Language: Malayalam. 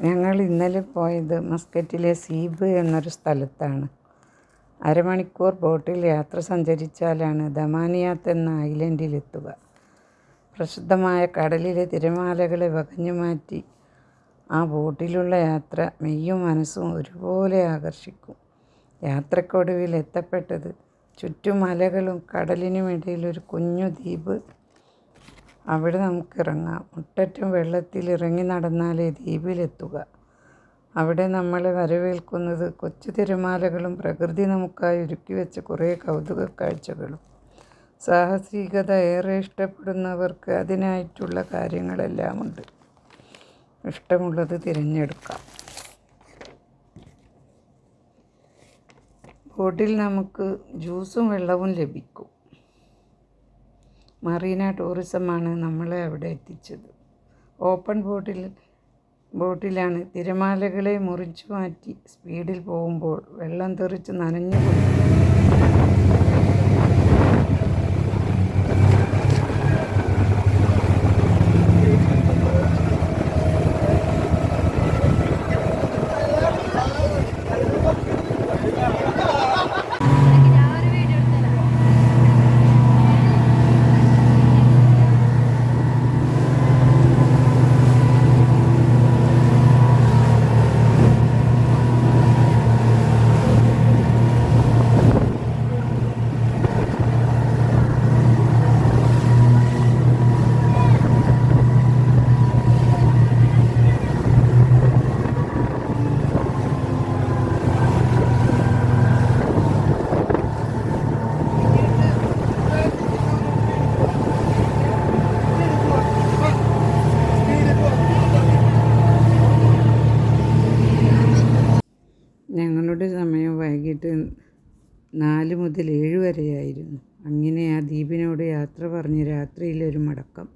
ഞങ്ങൾ ഇന്നലെ പോയത് മസ്കറ്റിലെ സീബ് എന്നൊരു സ്ഥലത്താണ്. അരമണിക്കൂർ ബോട്ടിൽ യാത്ര സഞ്ചരിച്ചാലാണ് ദമാനിയാത്ത് എന്ന ഐലൻഡിലെത്തുക. പ്രക്ഷുബ്ധമായ കടലിലെ തിരമാലകളെ വകഞ്ഞുമാറ്റി ആ ബോട്ടിലുള്ള യാത്ര മെയ്യും മനസ്സും ഒരുപോലെ ആകർഷിക്കും. യാത്രക്കൊടുവിൽ എത്തപ്പെട്ടത് ചുറ്റും മലകളും കടലിനുമിടയിൽ ഒരു കുഞ്ഞു ദ്വീപ്. അവിടെ നമുക്കിറങ്ങാം. മുട്ടറ്റും വെള്ളത്തിൽ ഇറങ്ങി നടന്നാലേ ദ്വീപിലെത്തുക. അവിടെ നമ്മളെ വരവേൽക്കുന്നത് കൊച്ചു തിരമാലകളും പ്രകൃതി നമുക്കായി ഒരുക്കിവെച്ച കുറേ കൗതുക കാഴ്ചകളും. സാഹസികത ഏറെ ഇഷ്ടപ്പെടുന്നവർക്ക് അതിനായിട്ടുള്ള കാര്യങ്ങളെല്ലാമുണ്ട്. ഇഷ്ടമുള്ളത് തിരഞ്ഞെടുക്കാം. ബോട്ടിൽ നമുക്ക് ജ്യൂസും വെള്ളവും ലഭിക്കും. മറീന ടൂറിസമാണ് നമ്മളെ അവിടെ എത്തിച്ചത്. ഓപ്പൺ ബോട്ടിലാണ്. തിരമാലകളെ മുറിച്ചു മാറ്റി സ്പീഡിൽ പോകുമ്പോൾ വെള്ളം തെറിച്ച് നനഞ്ഞു കൊടുക്കും. ഞങ്ങളുടെ സമയം വൈകിട്ട് 4 മുതൽ 7 വരെയായിരുന്നു. അങ്ങനെ ആ ദ്വീപിനോട് യാത്ര പറഞ്ഞ് രാത്രിയിലൊരു മടക്കം.